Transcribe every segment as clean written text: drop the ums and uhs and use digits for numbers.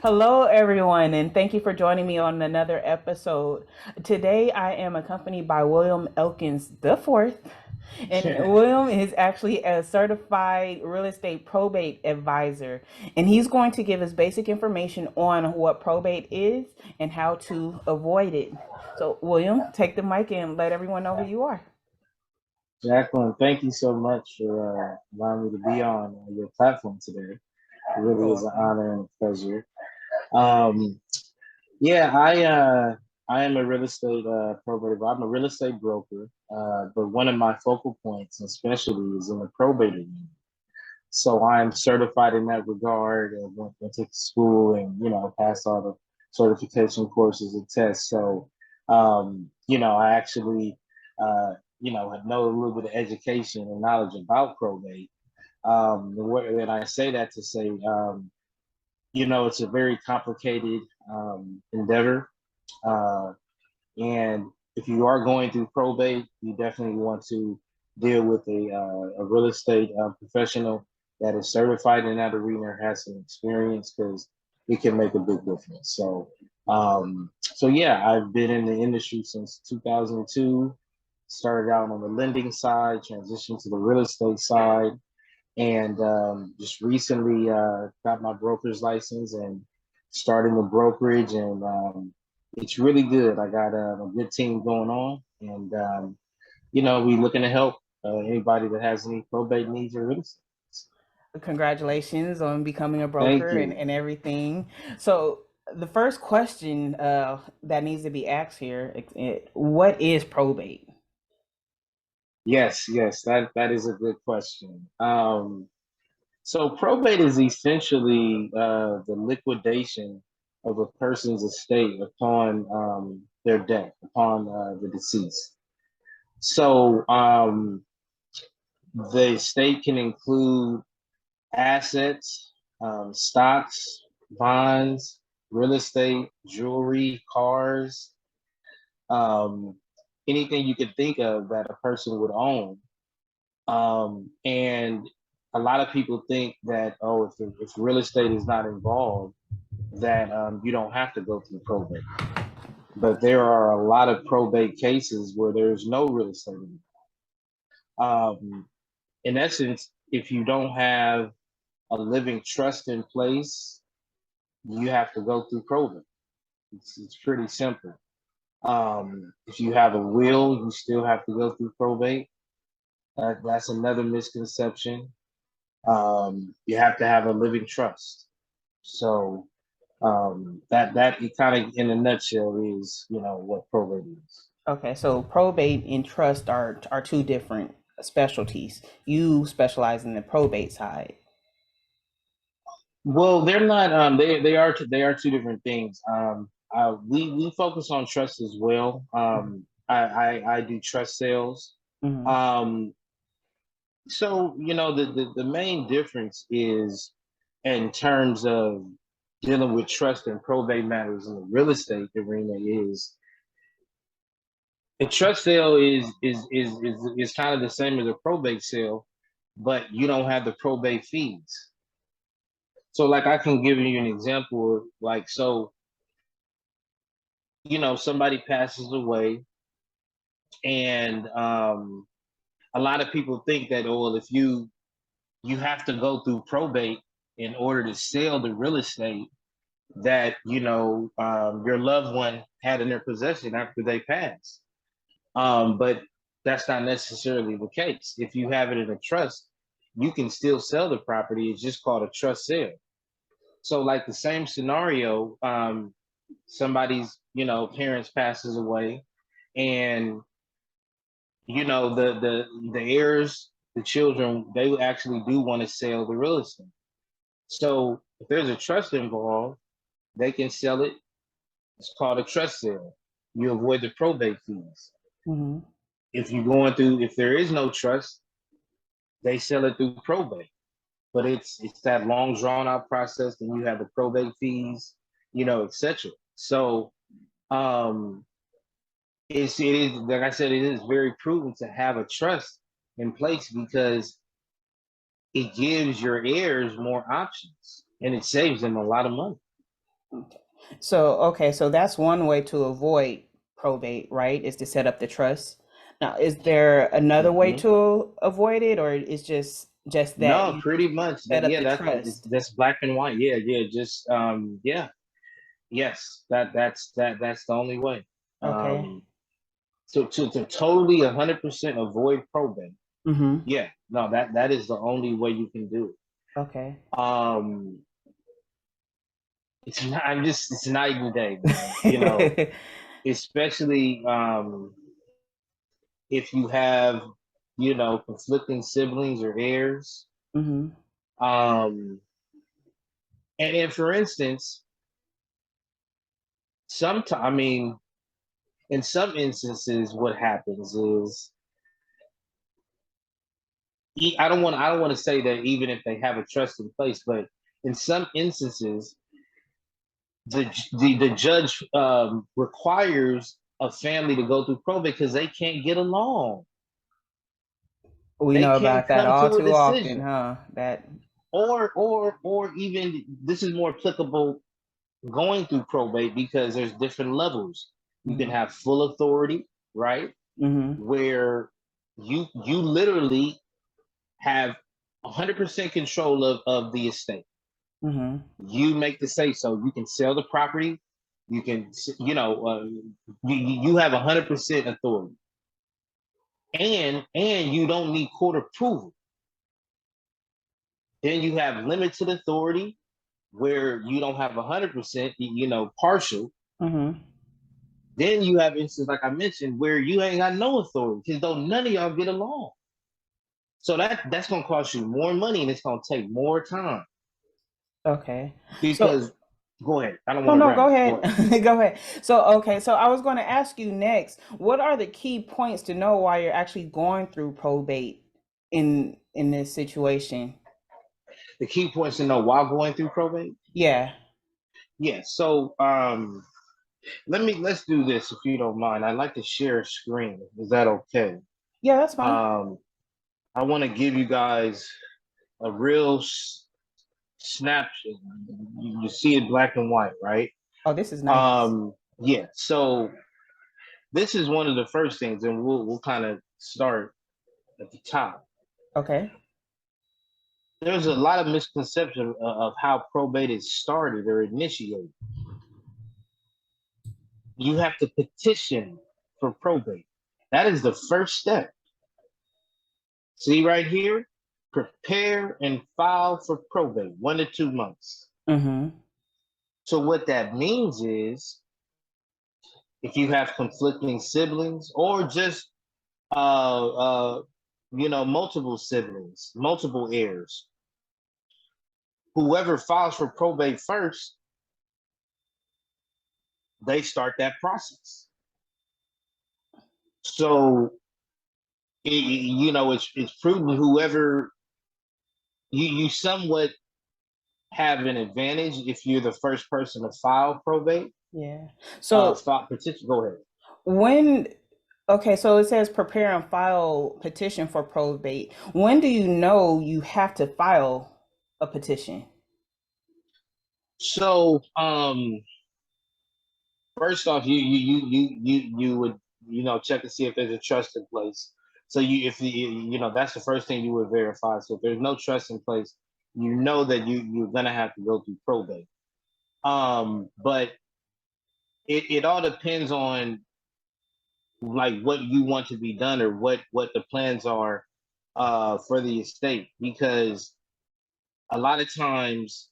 Hello, everyone, and thank you for joining me on another episode. Today, I am accompanied by William Elkins IV, and William is actually a certified real estate probate advisor, and he's going to give us basic information on what probate is and how to avoid it. So, William, take the mic and let everyone know who you are. Jacqueline, thank you so much for allowing me to be on your platform today. It really is an honor and a pleasure. Um, yeah, I am a real estate probate. I'm a real estate broker, but one of my focal points, especially, is in the probate arena. So I'm certified in that regard. And went to school and passed all the certification courses and tests. So I actually know a little bit of education and knowledge about probate. And I say that to say, it's a very complicated endeavor. Uh, and if you are going through probate, you definitely want to deal with a real estate professional that is certified in that arena, has some experience, because it can make a big difference. So yeah, I've been in the industry since 2002. Started out on the lending side, transitioned to the real estate side, and just recently got my broker's license and starting the brokerage. And it's really good. I got a good team going on, and we looking to help anybody that has any probate needs or real estate. Congratulations on becoming a Thank broker you. and everything. So, the first question that needs to be asked here, what is probate? Yes, that is a good question. So probate is essentially the liquidation of a person's estate upon their death, upon the deceased. So the estate can include assets, stocks, bonds, real estate, jewelry, cars, um, anything you could think of that a person would own. And a lot of people think that, oh, if real estate is not involved, that you don't have to go through probate. But there are a lot of probate cases where there's no real estate involved. In essence, if you don't have a living trust in place, you have to go through probate. It's pretty simple. If you have a will, you still have to go through probate. That's another misconception. You have to have a living trust. So that kind of in a nutshell is what probate is. Okay, so probate and trust are two different specialties. You specialize in the probate side. Well, they're not. They are two different things. We focus on trust as well. I do trust sales. Hmm. Um, so the main difference is in terms of dealing with trust and probate matters in the real estate arena is a trust sale is kind of the same as a probate sale, but you don't have the probate fees. So like I can give you an example of like so somebody passes away and a lot of people think that, oh well, if you have to go through probate in order to sell the real estate that your loved one had in their possession after they pass. But that's not necessarily the case. If you have it in a trust, you can still sell the property. It's just called a trust sale. So like the same scenario, somebody's parents passes away, and the heirs, the children, they actually do want to sell the real estate. So if there's a trust involved, they can sell it. It's called a trust sale. You avoid the probate fees. Hmm. If there is no trust, they sell it through probate. but it's that long drawn out process. Then you have the probate fees, etc. So um, it is like I said, it is very prudent to have a trust in place because it gives your heirs more options and it saves them a lot of money. So, okay, so that's one way to avoid probate, right? Is to set up the trust. Now, is there another way Hmm. to avoid it, or is just that No, you pretty much. set up Yeah, the trust? that's black and white. Yeah, yeah. Just yeah, yes. That's the only way. Okay. Um, to totally 100% avoid probate. Mm-hmm. Yeah, no, that is the only way you can do Okay. it. It's not. I'm just. It's night and day, man. You know, especially if you have, conflicting siblings or heirs. Mm-hmm. Um, and for instance, sometimes, I mean, in some instances, what happens is, I don't want to say that even if they have a trust in place, but in some instances, the judge requires a family to go through probate because they can't get along. We They know can't about that come all to a too often, decision. huh? That. Or even this is more applicable going through probate because there's different levels. You can Mm-hmm. have full authority, right? Mm-hmm. Where you literally have 100% control of the estate. Mm-hmm. You make the say so. You can sell the property. You can, you have 100% authority, and you don't need court approval. Then you have limited authority, where you don't have 100%, partial. Mm-hmm. Then you have instances like I mentioned where you ain't got no authority because though none of y'all get along. So that's gonna cost you more money and it's gonna take more time Okay. So, because go ahead. I don't no, want to no, go ramble. Go ahead. ahead. Go ahead. So, okay. So I was going to ask you next, what are the key points to know why you're actually going through probate in this situation? The key points to know while going through probate. Yeah. Yeah. So let's do this if you don't mind. I'd like to share a screen. Is that okay? Yeah, that's fine. Um, I want to give you guys a real snapshot. You see it black and white, right? Oh, this is nice. Yeah. So this is one of the first things, and we'll kind of start at the top. Okay. There's a lot of misconception of how probate is started or initiated. You have to petition for probate. That is the first step. See right here, prepare and file for probate, 1 to 2 months. Mm-hmm. So what that means is, if you have conflicting siblings or just multiple siblings, multiple heirs, whoever files for probate first, they start that process. So it's prudent whoever you somewhat have an advantage if you're the first person to file probate. Yeah. So File petition. Go ahead. when, okay, so it says prepare and file petition for probate. When do you know you have to file a petition? So first off, you would check to see if there's a trust in place. So if that's the first thing you would verify. So if there's no trust in place, you know that you're gonna have to go through probate. But it all depends on like what you want to be done or what the plans are for the estate, because a lot of times,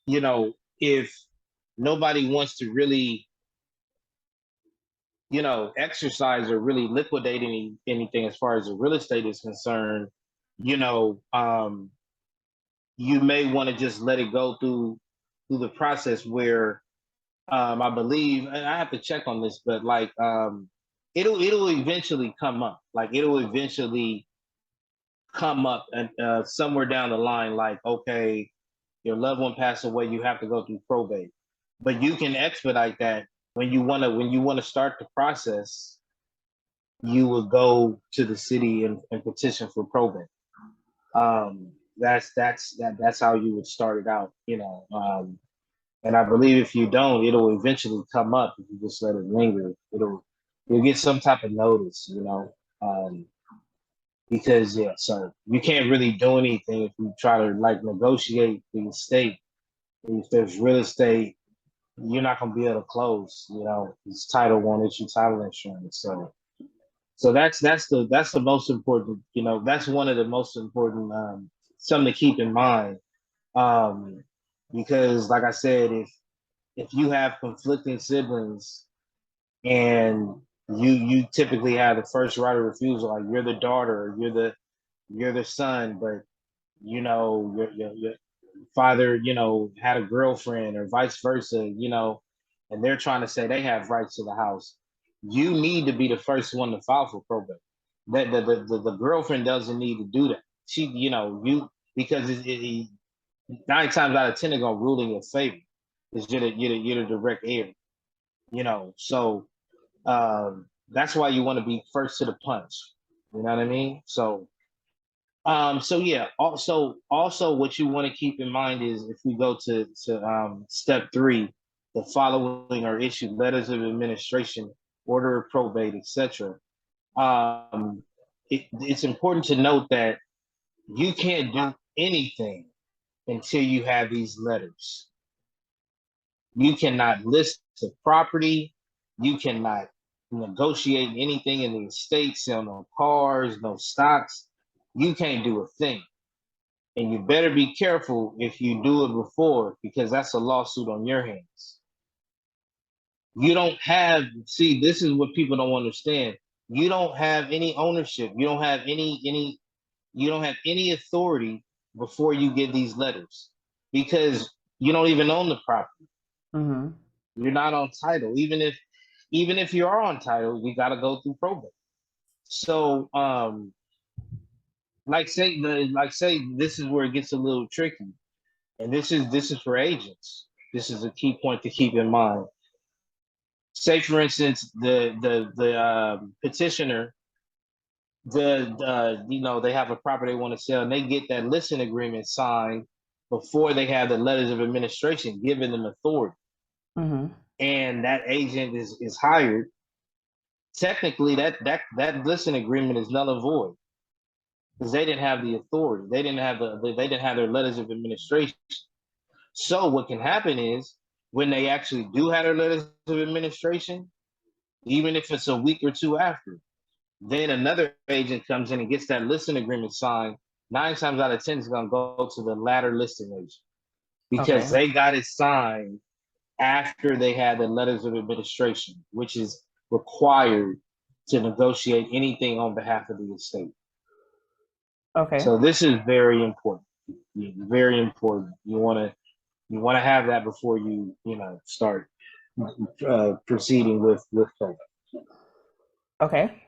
if nobody wants to really exercise or really liquidate anything as far as the real estate is concerned, you know you may want to just let it go through the process where, I believe, and I have to check on this, but it'll eventually come up. Like it'll eventually come up and somewhere down the line, like, okay, your loved one passed away, you have to go through probate. But you can expedite that when you want to start the process. You would go to the city and petition for probate. That's how you would start it out, you know. And I believe if you don't, it'll eventually come up if you just let it linger. You'll get some type of notice, you know. Because yeah, so you can't really do anything if you try to like negotiate the estate. If there's real estate, you're not gonna be able to close, you know, this title won't issue title insurance. So that's the most important, you know, that's one of the most important something to keep in mind. Um because like I said, if you have conflicting siblings and you typically have the first right of refusal, like you're the daughter, you're the son, but you know your father, you know, had a girlfriend or vice versa, you know, and they're trying to say they have rights to the house. You need to be the first one to file for probate. That the girlfriend doesn't need to do that. She, you know, you because 9 times out of 10 they're gonna rule in your favor. Because you're the direct heir, you know. So that's why you want to be first to the punch. You know what I mean? So yeah. Also, what you want to keep in mind is if we go to step 3, the following are issued: letters of administration, order of probate, etc. It's important to note that you can't do anything until you have these letters. You cannot list the property. You cannot negotiate anything in the estate, sell no cars, no stocks. You can't do a thing. And you better be careful if you do it before, because that's a lawsuit on your hands. You don't have, see, this is what people don't understand. You don't have any ownership. You don't have any authority before you get these letters, because you don't even own the property. Mm-hmm. You're not on title. Even if you are on title, you got to go through probate. So like say this is where it gets a little tricky. And this is for agents. This is a key point to keep in mind. Say, for instance, the petitioner, you know, they have a property they want to sell, and they get that listing agreement signed before they have the letters of administration giving them authority, Mm-hmm. and that agent is hired. Technically, that listing agreement is null and void because they didn't have the authority. They didn't have their letters of administration. So what can happen is when they actually do have their letters of administration, even if it's a week or two after, then another agent comes in and gets that listing agreement signed. 9 times out of 10 is going to go to the latter listing agent because Okay. they got it signed after they had the letters of administration, which is required to negotiate anything on behalf of the estate. Okay. So this is very important. Very important. You want to have that before you start proceeding with probate. Okay.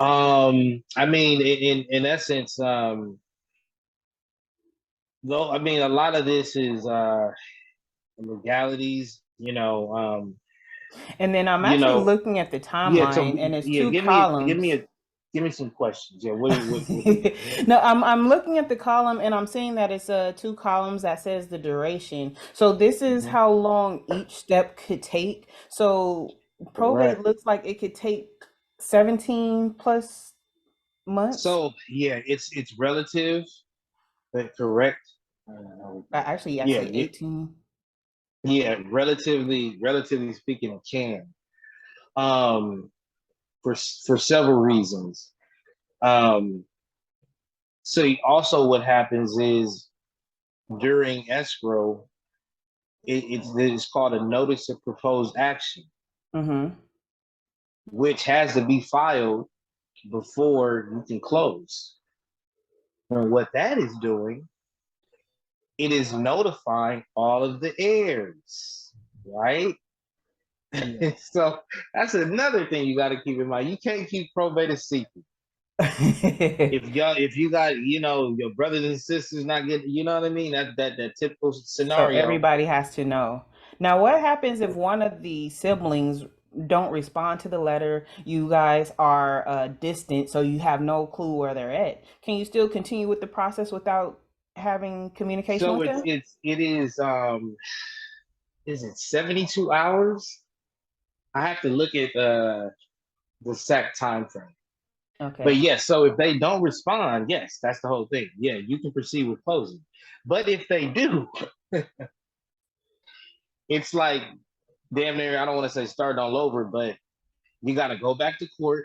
I mean, in essence, though, I mean, a lot of this is legalities. And then I'm You actually know, looking at the yeah. So timeline, and it's yeah, two give me columns. give me some questions. Yeah, what do you? No, I'm looking at the column, and I'm seeing that it's two columns that says the duration. So this is Mhm. how long each step could take. So probate Correct. looks like it could take 17 plus months. So yeah, it's relative, but correct. Actually, I Yeah, say 18. yeah. Relatively speaking, it can. Um, for several reasons. Um, so also what happens is during escrow, it's called a notice of proposed action, Mm-hmm. which has to be filed before you can close. And what that is doing, it is notifying all of the heirs, right? Yeah. So that's another thing you got to keep in mind. You can't keep probate a secret. If you got, your brothers and sisters not getting, you know what I mean? That typical So scenario. everybody has to know. Now, what happens if one of the siblings don't respond to the letter? You guys are distant, so you have no clue where they're at. Can you still continue with the process without having communication So with them? it is it 72 hours? I have to look at the exact time frame. But Okay. yes, so if they don't respond, yes, that's the whole thing. Yeah, you can proceed with closing. But if they do, it's like damn near, I don't want to say start all over, but you got to go back to court.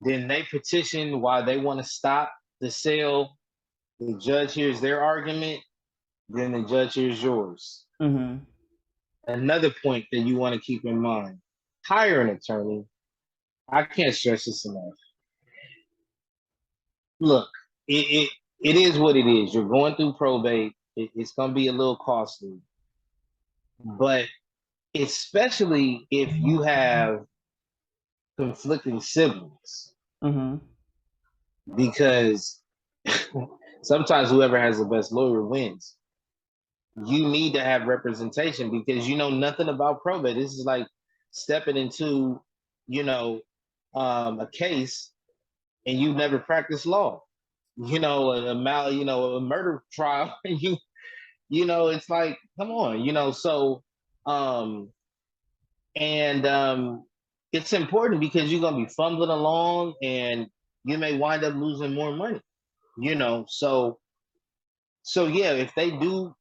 Then they petition why they want to stop the sale. The judge hears their argument. Then the judge hears yours. Mm-hmm. Another point that you want to keep in mind: hire an attorney. I can't stress this enough. Look, it is what it is. You're going through probate. It's going to be a little costly, but especially if you have conflicting siblings, Mm-hmm. because sometimes whoever has the best lawyer wins. You need to have representation because you know nothing about probate. This is like stepping into, you know, a case and you've never practiced law. A murder trial. It's like, come on, So, um, and it's important because you're gonna be fumbling along and you may wind up losing more money. So yeah, if they do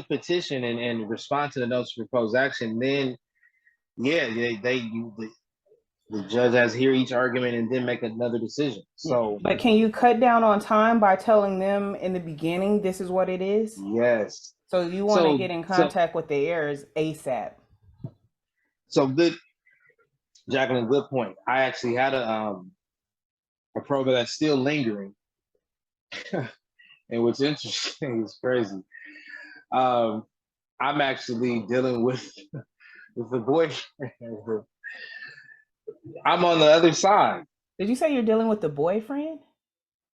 petition and respond to the notice of proposed action, then yeah, the judge has to hear each argument and then make another decision. Yeah. So But can you cut down on time by telling them in the beginning this is what it is? yes, So you want to so get in so contact with the heirs ASAP. so good, Jacqueline. Good point. I actually had a probate that's still lingering, and what's interesting is crazy. Um, I'm actually dealing with the boyfriend. I'm on the other side. Did you say you're dealing with the boyfriend?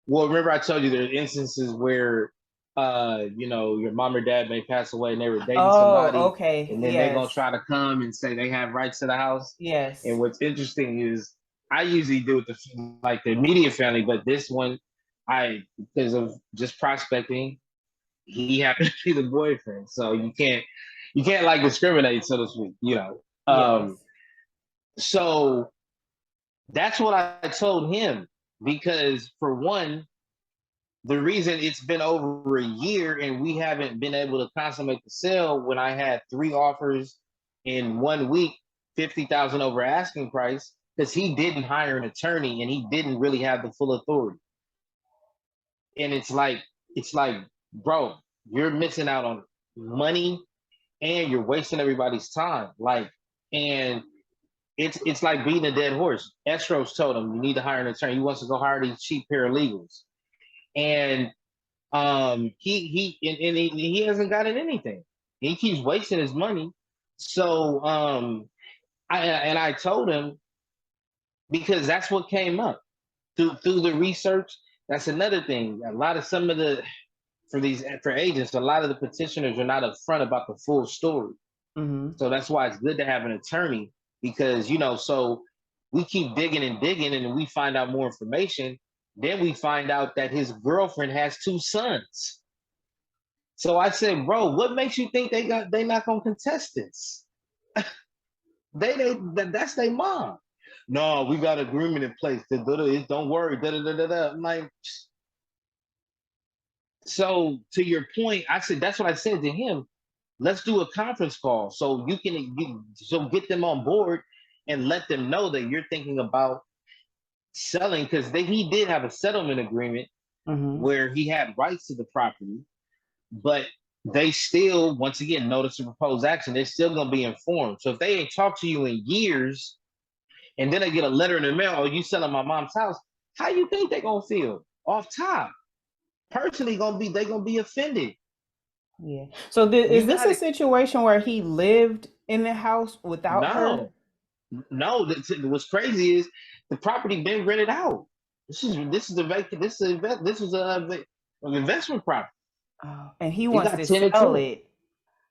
Well, remember I told you there are instances where, your mom or dad may pass away and they were dating Oh, somebody, okay. and then they're gonna Yes. try to come and say they have rights to the house. And Yes. what's interesting is I usually do it like the immediate family, but this one, because of just prospecting, he happened to be the boyfriend, so you can't like discriminate, so to speak. Yes. So that's what I told him because for one, the reason it's been over a year and we haven't been able to consummate the sale when I had three offers in 1 week, 50,000 over asking price, because he didn't hire an attorney and he didn't really have the full authority. And it's like, bro, you're missing out on money and you're wasting everybody's time. And it's like beating a dead horse. Estro's told him you need to hire an attorney. He wants to go hire these cheap paralegals. And he hasn't gotten anything. He keeps wasting his money. So I told him, because that's what came up through the research. That's another thing. A lot of some of the for agents, a lot of the petitioners are not upfront about the full story. Mm-hmm. So that's why it's good to have an attorney, because so we keep digging and digging and we find out more information. Then we find out that his girlfriend has two sons. So I said, bro, what makes you think they not gonna contest this? That's their mom. No, we got agreement in place. Don't worry. I'm like, so to your point, I said that's what I said to him. Let's do a conference call so so get them on board and let them know that you're thinking about selling, because he did have a settlement agreement Mm-hmm. where he had rights to the property, but they still, once again, notice of proposed action, they're still going to be informed. So if they ain't talked to you in years and then they get a letter in the mail, oh, you selling my mom's house, how you think they're going to feel? Off top. Personally, they're going to be offended. Yeah. So You is this got a it. situation where he lived in the house without her? No, No, what's crazy is the property been rented out. This is an investment property. Oh, and he It wants got to tenant sell to it. it,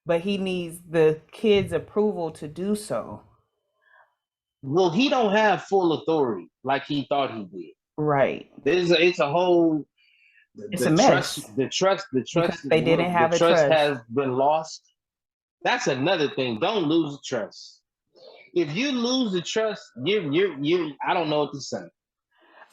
but he needs the kids' approval to do so. Well, he don't have full authority like he thought he did. Right. It's a whole It's a mess because they didn't the have a trust trust. has been lost. That's another thing. Don't lose the trust. If you lose the trust, you I don't know what to say.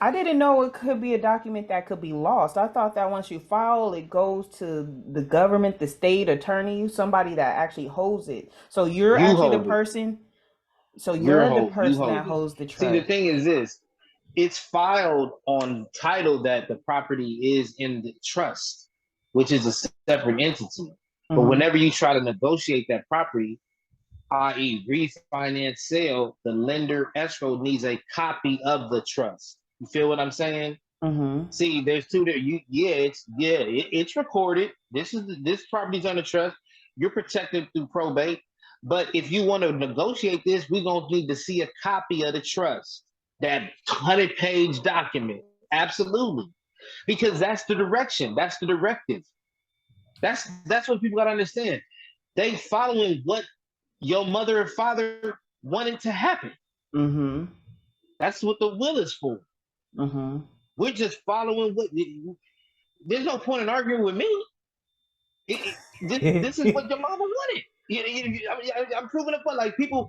I didn't know it could be a document that could be lost. I thought that once you file, it goes to the government, the state attorney, somebody that actually holds it. So you're You actually the hold it. person. So you're the You person that hold it. holds the See, the trust. thing is this: it's filed on title that the property is in the trust, which is a separate entity. But Hmm. whenever you try to negotiate that property, i.e., refinance sale, the lender escrow needs a copy of the trust. You feel what I'm saying? Hmm. See, there's two there. It's recorded. This property's on the trust. You're protected through probate. But if you want to negotiate this, we're gonna need to see a copy of the trust, that 100-page document. Absolutely, because that's the direction. That's the directive. That's what people gotta understand. They following what your mother or father wanted to happen. Hmm. That's what the will is for. Hmm. We're just following what. There's no point in arguing with me. This is what your mama wanted. I'm proving a point. Like people,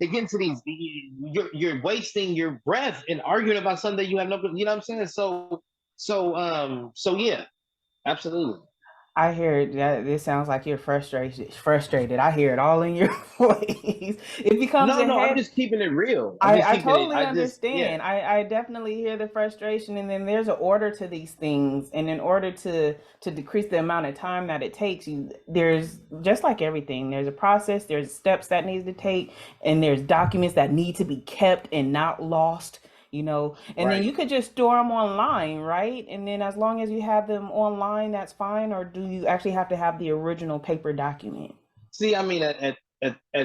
they get into these. You're wasting your breath and arguing about something you have no. You know what I'm saying? So yeah, absolutely. I hear it. It sounds like you're frustrated. Frustrated. I hear it all in your voice. It becomes No, a no, I'm head. just keeping it real. I'm just I keeping it. totally I just yeah. understand. I definitely hear the frustration, and then there's an order to these things, and in order to decrease the amount of time that it takes you, there's just like everything. There's a process. There's steps that needs to take, and there's documents that need to be kept and not lost. And then Right. you could just store them online, right? And then as long as you have them online, that's fine. Or do you actually have to have the original paper document? See, I mean, at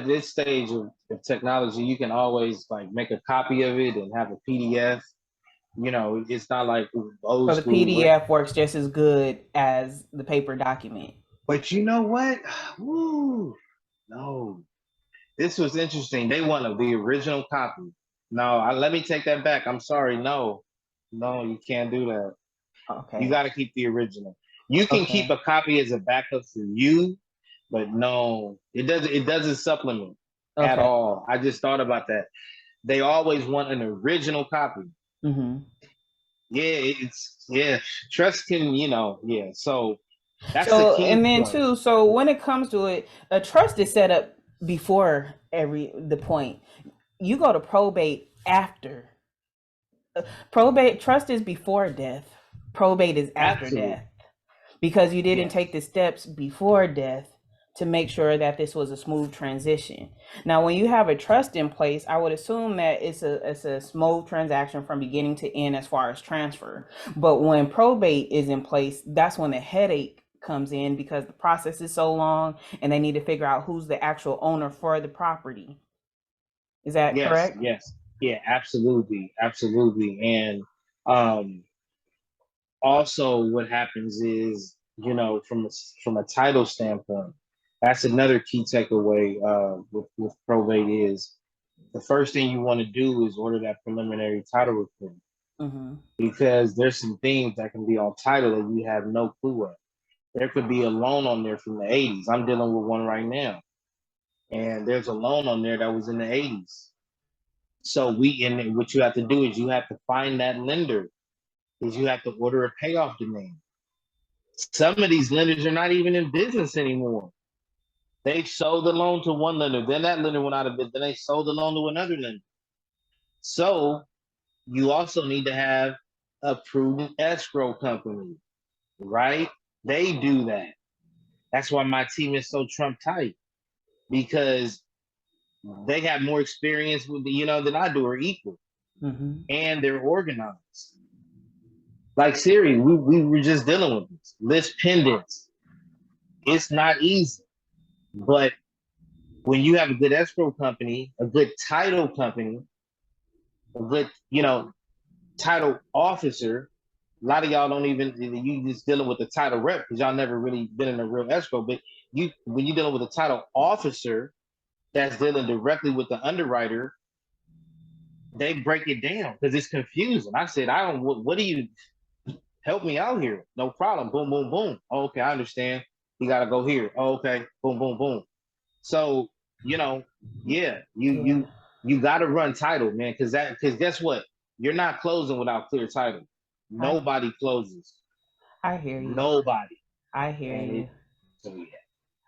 this stage of technology, you can always like make a copy of it and have a PDF. It's not like old So the school. Where, PDF works just as good as the paper document. but you know what? Woo, no, this was interesting. They wanted the original copy. No, let me take that back. I'm sorry. No, no, you can't do that. You Okay. got to keep the original. You can keep Okay. a copy as a backup for you, but no, it doesn't. It doesn't supplement at Okay. all. I just thought about that. They always want an original copy. Hmm. Yeah, it's yeah. Trust can, yeah. So that's the So, and key then point. too, so when it comes to it, a trust is set up before every the point. You go to probate after. Probate trust is before death. Probate is after Absolutely. death because you didn't Yes. take the steps before death to make sure that this was a smooth transition. Now, when you have a trust in place, I would assume that it's a smooth transaction from beginning to end as far as transfer. But when probate is in place, that's when the headache comes in because the process is so long and they need to figure out who's the actual owner for the property. Is that Yes. correct? Yes. Yeah. Absolutely. Absolutely. And um, also, what happens is, from a title standpoint, that's another key takeaway with probate is the first thing you want to do is order that preliminary title report Mm-hmm. because there's some things that can be on title that you have no clue of. There could be a loan on there from the 80s. I'm dealing with one right now. And there's a loan on there that was in the 80s. So and what you have to do is you have to find that lender, is you have to order a payoff demand. Some of these lenders are not even in business anymore. They sold the loan to one lender, then that lender went out of business, then they sold the loan to another lender. So you also need to have a prudent escrow company, right? They do that. That's why my team is so Trump tight because they have more experience with than I do, or equal, Mm-hmm. and they're organized. Like Siri, we were just dealing with this list pendants. It's not easy, but when you have a good escrow company, a good title company, a good, title officer, a lot of y'all don't even, you just dealing with the title rep because y'all never really been in a real escrow. But when you're dealing with a title officer that's dealing directly with the underwriter, they break it down because it's confusing. I said, what do you help me out here? No problem. Boom, boom, boom. Oh, okay, I understand. You got to go here. Oh, okay. Boom, boom, boom. So, yeah, you got to run title, man, because guess what? You're not closing without clear title. Nobody closes. I hear you. Nobody. I hear you. So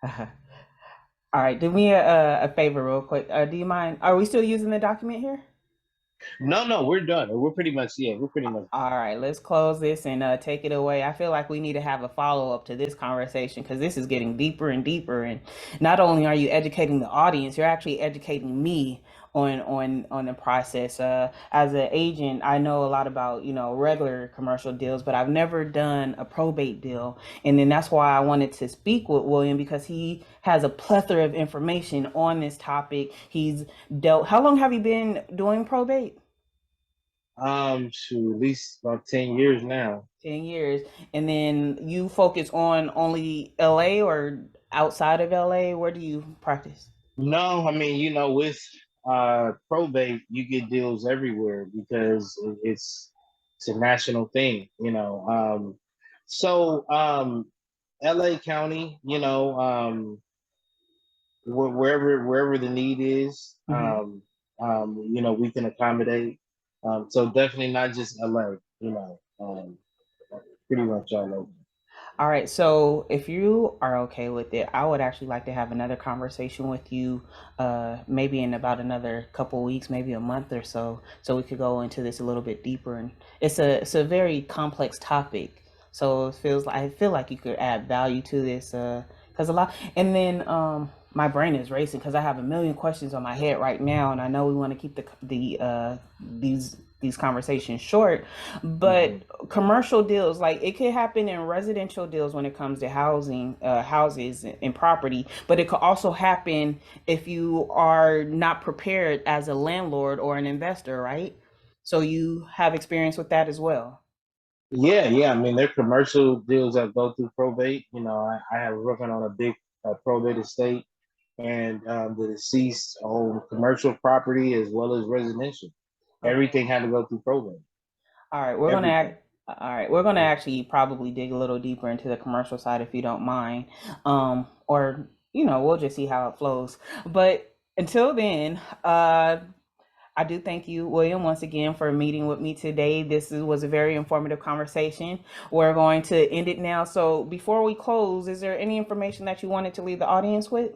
yeah. All right, do me a favor real quick. Do you mind? Are we still using the document here? No, we're done. We're pretty much All right, let's close this and take it away. I feel like we need to have a follow up to this conversation because this is getting deeper and deeper. And not only are you educating the audience, you're actually educating me on the process. As an agent, I know a lot about regular commercial deals, but I've never done a probate deal. And then that's why I wanted to speak with William because he has a plethora of information on this topic. He's dealt. How long have you been doing probate? To at least about 10 years now. 10 years. And then you focus on only LA or outside of LA? Where do you practice? No, I mean, with probate, you get deals everywhere because it's a national thing, So LA County, wherever the need is, we can accommodate. So definitely not just LA, pretty much all over. All right. So if you are okay with it, I would actually like to have another conversation with you, maybe in about another couple weeks, maybe a month or so we could go into this a little bit deeper. And it's a very complex topic. So I feel like you could add value to this, because a lot. And then my brain is racing because I have a million questions on my head right now, and I know we want to keep these conversations short, but commercial deals, like it could happen in residential deals when it comes to houses and property, but it could also happen if you are not prepared as a landlord or an investor, right? So you have experience with that as well. Yeah. I mean, they're commercial deals that go through probate. I have working on a big probate estate, and the deceased owned commercial property as well as residential. Everything had to go through probate. All right, we're gonna actually probably dig a little deeper into the commercial side if you don't mind, or we'll just see how it flows. But until then, I do thank you, William, once again for meeting with me today. Was a very informative conversation. We're going to end it now. So before we close, is there any information that you wanted to leave the audience with?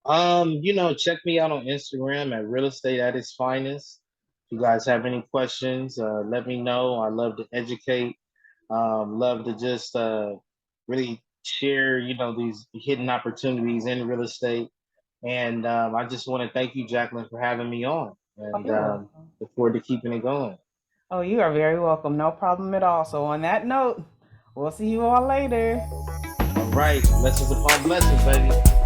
Check me out on Instagram at Real Estate at its Finest. If you guys have any questions, let me know. I love to educate. Love to just really share, these hidden opportunities in real estate. And I just want to thank you, Jacqueline, for having me on. And look forward to keeping it going. Oh, you are very welcome. No problem at all. So on that note, we'll see you all later. All right. Blessings upon blessings, baby.